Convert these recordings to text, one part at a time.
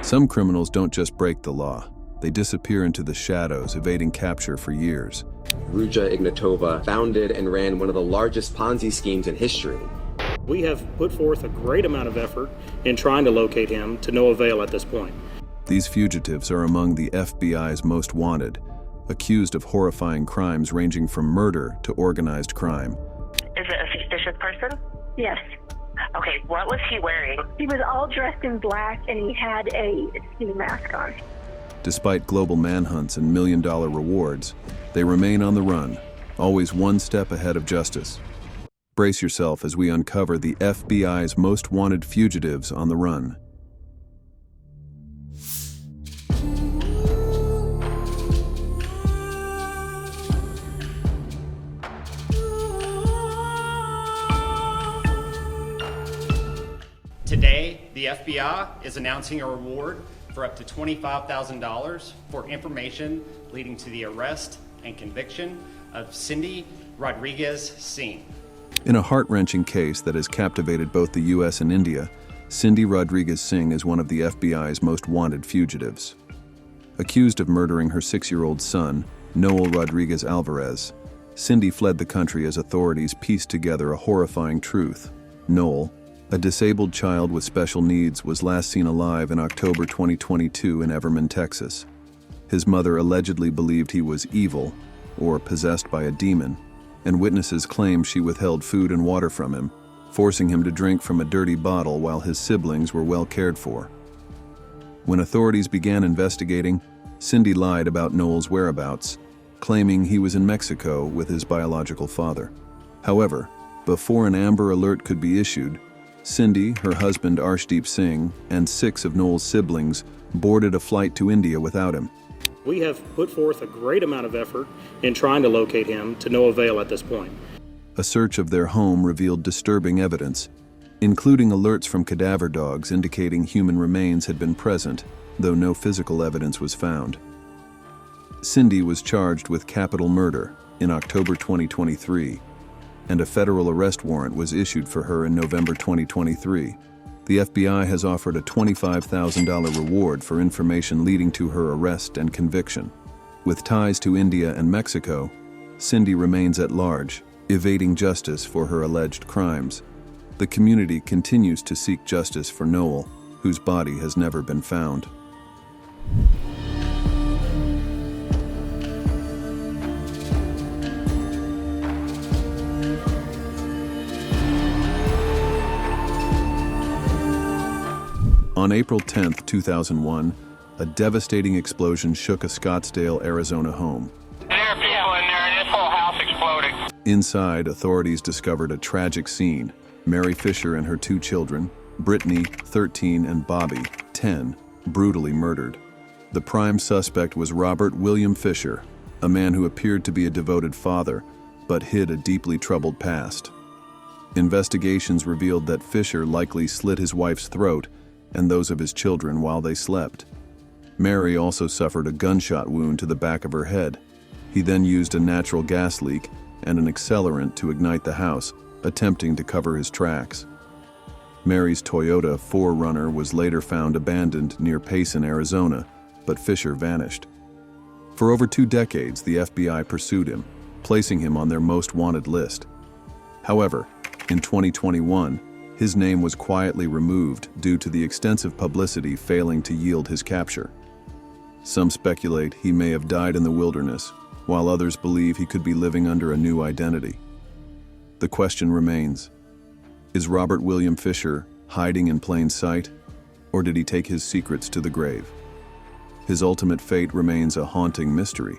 Some criminals don't just break the law. They disappear into the shadows, evading capture for years. Ruja Ignatova founded and ran one of the largest Ponzi schemes in history. We have put forth a great amount of effort in trying to locate him, to no avail at this point. These fugitives are among the FBI's most wanted, accused of horrifying crimes ranging from murder to organized crime. Is it a suspicious person? Yes. Okay, what was he wearing? He was all dressed in black and he had a ski mask on. Despite global manhunts and million-dollar rewards, they remain on the run, always one step ahead of justice. Brace yourself as we uncover the FBI's most wanted fugitives on the run. Today, the FBI is announcing a reward for up to $25,000 for information leading to the arrest and conviction of Cindy Rodriguez-Singh. In a heart-wrenching case that has captivated both the U.S. and India, Cindy Rodriguez-Singh is one of the FBI's most wanted fugitives. Accused of murdering her 6-year-old son, Noel Rodriguez Alvarez, Cindy fled the country as authorities pieced together a horrifying truth. Noel, a disabled child with special needs, was last seen alive in October 2022 in Everman, Texas. His mother allegedly believed he was evil or possessed by a demon, and witnesses claim she withheld food and water from him, forcing him to drink from a dirty bottle while his siblings were well cared for. When authorities began investigating, Cindy lied about Noel's whereabouts, claiming he was in Mexico with his biological father. However, before an Amber Alert could be issued, Cindy, her husband Arshdeep Singh, and 6 of Noel's siblings boarded a flight to India without him. We have put forth a great amount of effort in trying to locate him, to no avail at this point. A search of their home revealed disturbing evidence, including alerts from cadaver dogs indicating human remains had been present, though no physical evidence was found. Cindy was charged with capital murder in October 2023, and a federal arrest warrant was issued for her in November 2023. The FBI has offered a $25,000 reward for information leading to her arrest and conviction. With ties to India and Mexico, Cindy remains at large, evading justice for her alleged crimes. The community continues to seek justice for Noel, whose body has never been found. On April 10, 2001, a devastating explosion shook a Scottsdale, Arizona home. There are people in there and this whole house exploded. Inside, authorities discovered a tragic scene. Mary Fisher and her 2 children, Brittany, 13, and Bobby, 10, brutally murdered. The prime suspect was Robert William Fisher, a man who appeared to be a devoted father, but hid a deeply troubled past. Investigations revealed that Fisher likely slit his wife's throat and those of his children while they slept. Mary also suffered a gunshot wound to the back of her head. He then used a natural gas leak and an accelerant to ignite the house, attempting to cover his tracks. Mary's Toyota 4Runner was later found abandoned near Payson, Arizona, but Fisher vanished. For over 2 decades, the FBI pursued him, placing him on their most wanted list. However, in 2021, his name was quietly removed due to the extensive publicity failing to yield his capture. Some speculate he may have died in the wilderness, while others believe he could be living under a new identity. The question remains, is Robert William Fisher hiding in plain sight, or did he take his secrets to the grave? His ultimate fate remains a haunting mystery.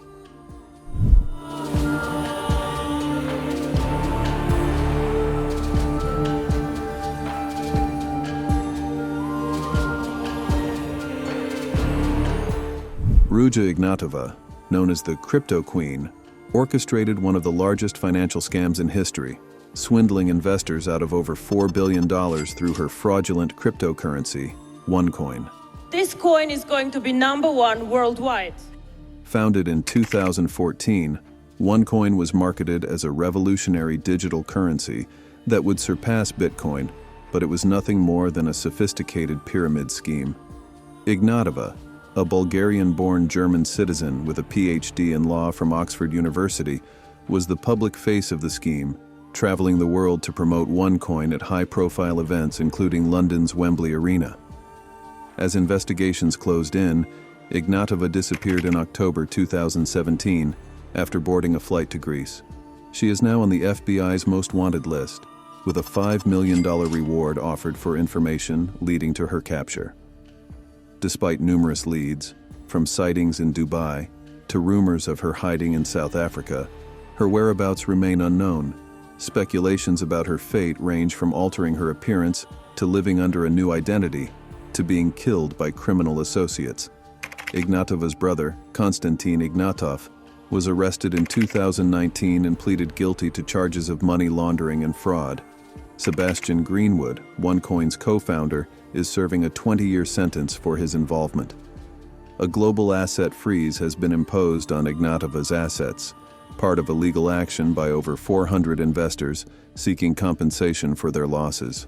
Ruja Ignatova, known as the Crypto Queen, orchestrated one of the largest financial scams in history, swindling investors out of over $4 billion through her fraudulent cryptocurrency, OneCoin. This coin is going to be #1 worldwide. Founded in 2014, OneCoin was marketed as a revolutionary digital currency that would surpass Bitcoin, but it was nothing more than a sophisticated pyramid scheme. Ignatova, a Bulgarian-born German citizen with a PhD in law from Oxford University, was the public face of the scheme, traveling the world to promote OneCoin at high-profile events including London's Wembley Arena. As investigations closed in, Ignatova disappeared in October 2017 after boarding a flight to Greece. She is now on the FBI's Most Wanted list, with a $5 million reward offered for information leading to her capture. Despite numerous leads, from sightings in Dubai to rumors of her hiding in South Africa, her whereabouts remain unknown. Speculations about her fate range from altering her appearance to living under a new identity to being killed by criminal associates. Ignatova's brother, Konstantin Ignatov, was arrested in 2019 and pleaded guilty to charges of money laundering and fraud. Sebastian Greenwood, OneCoin's co-founder, is serving a 20-year sentence for his involvement. A global asset freeze has been imposed on Ignatova's assets, part of a legal action by over 400 investors seeking compensation for their losses.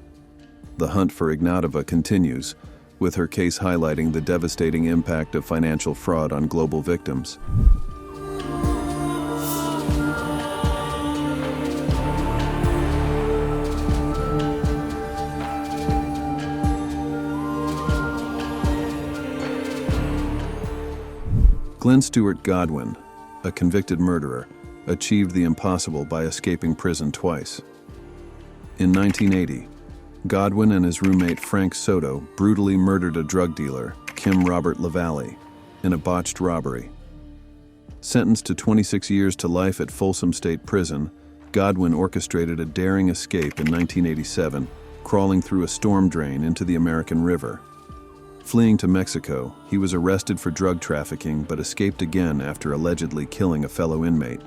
The hunt for Ignatova continues, with her case highlighting the devastating impact of financial fraud on global victims. Glenn Stewart Godwin, a convicted murderer, achieved the impossible by escaping prison twice. In 1980, Godwin and his roommate Frank Soto brutally murdered a drug dealer, Kim Robert LaValle, in a botched robbery. Sentenced to 26 years to life at Folsom State Prison, Godwin orchestrated a daring escape in 1987, crawling through a storm drain into the American River. Fleeing to Mexico, he was arrested for drug trafficking but escaped again after allegedly killing a fellow inmate.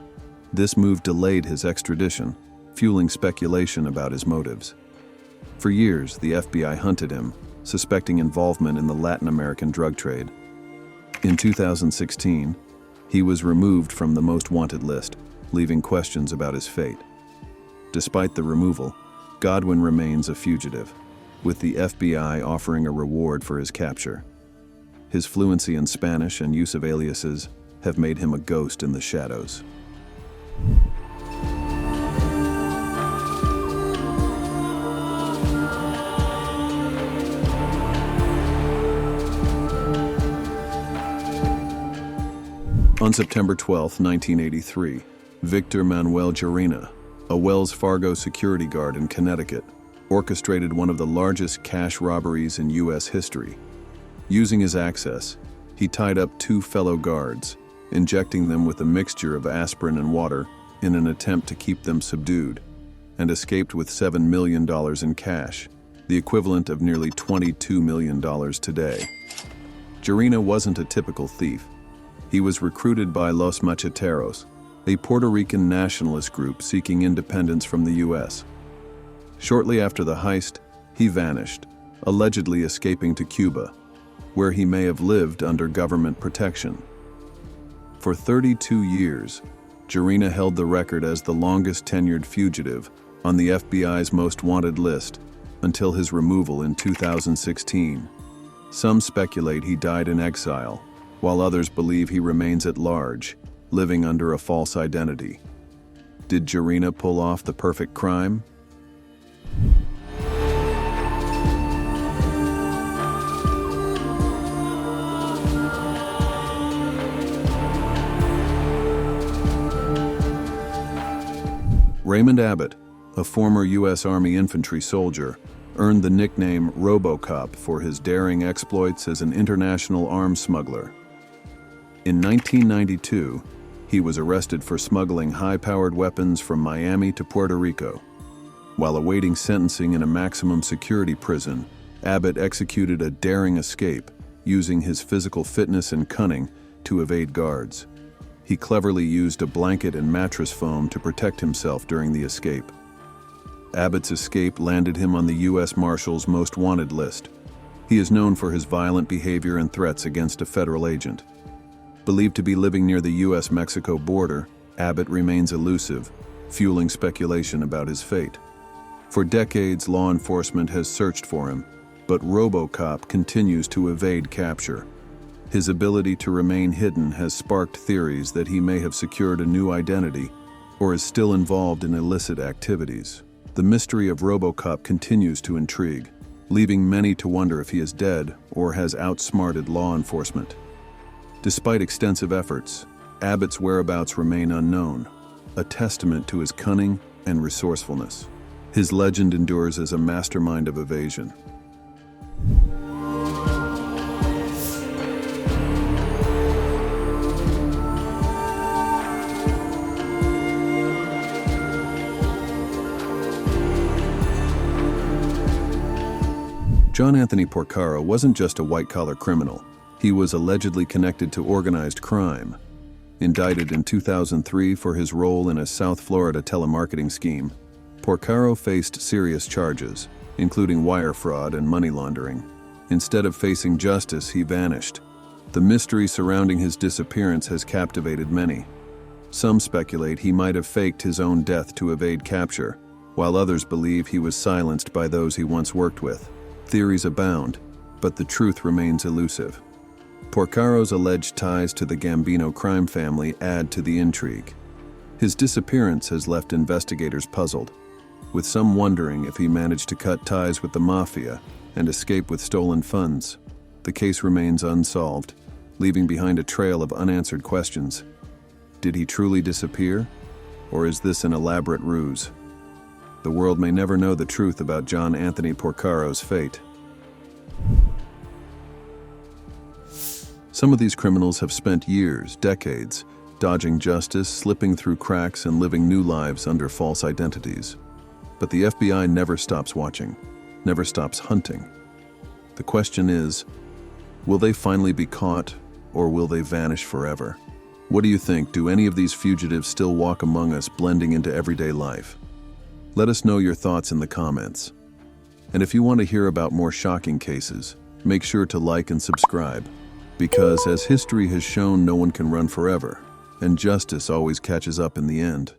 This move delayed his extradition, fueling speculation about his motives. For years, the FBI hunted him, suspecting involvement in the Latin American drug trade. In 2016, he was removed from the Most Wanted list, leaving questions about his fate. Despite the removal, Godwin remains a fugitive, with the FBI offering a reward for his capture. His fluency in Spanish and use of aliases have made him a ghost in the shadows. On September 12, 1983, Victor Manuel Jarina, a Wells Fargo security guard in Connecticut, orchestrated one of the largest cash robberies in U.S. history. Using his access, he tied up two fellow guards, injecting them with a mixture of aspirin and water in an attempt to keep them subdued, and escaped with $7 million in cash, the equivalent of nearly $22 million today. Jarina wasn't a typical thief. He was recruited by Los Macheteros, a Puerto Rican nationalist group seeking independence from the U.S. Shortly after the heist, he vanished, allegedly escaping to Cuba, where he may have lived under government protection. For 32 years, Jarina held the record as the longest tenured fugitive on the FBI's Most Wanted list until his removal in 2016. Some speculate he died in exile, while others believe he remains at large, living under a false identity. Did Jarina pull off the perfect crime? Raymond Abbott, a former U.S. Army infantry soldier, earned the nickname RoboCop for his daring exploits as an international arms smuggler. In 1992, he was arrested for smuggling high-powered weapons from Miami to Puerto Rico. While awaiting sentencing in a maximum security prison, Abbott executed a daring escape, using his physical fitness and cunning to evade guards. He cleverly used a blanket and mattress foam to protect himself during the escape. Abbott's escape landed him on the U.S. Marshal's Most Wanted list. He is known for his violent behavior and threats against a federal agent. Believed to be living near the U.S.-Mexico border, Abbott remains elusive, fueling speculation about his fate. For decades, law enforcement has searched for him, But RoboCop continues to evade capture. His ability to remain hidden has sparked theories that he may have secured a new identity or is still involved in illicit activities. The mystery of RoboCop continues to intrigue, leaving many to wonder if he is dead or has outsmarted law enforcement. Despite extensive efforts, Abbott's whereabouts remain unknown, a testament to his cunning and resourcefulness. His legend endures as a mastermind of evasion. John Anthony Porcaro wasn't just a white-collar criminal. He was allegedly connected to organized crime. Indicted in 2003 for his role in a South Florida telemarketing scheme, Porcaro faced serious charges, including wire fraud and money laundering. Instead of facing justice, he vanished. The mystery surrounding his disappearance has captivated many. Some speculate he might have faked his own death to evade capture, while others believe he was silenced by those he once worked with. Theories abound, but the truth remains elusive. Porcaro's alleged ties to the Gambino crime family add to the intrigue. His disappearance has left investigators puzzled, with some wondering if he managed to cut ties with the mafia and escape with stolen funds. The case remains unsolved, leaving behind a trail of unanswered questions. Did he truly disappear, or is this an elaborate ruse? The world may never know the truth about John Anthony Porcaro's fate. Some of these criminals have spent years, decades, dodging justice, slipping through cracks, and living new lives under false identities. But the FBI never stops watching, never stops hunting. The question is, will they finally be caught, or will they vanish forever? What do you think? Do any of these fugitives still walk among us, blending into everyday life? Let us know your thoughts in the comments. And if you want to hear about more shocking cases, make sure to like and subscribe. Because as history has shown, no one can run forever, and justice always catches up in the end.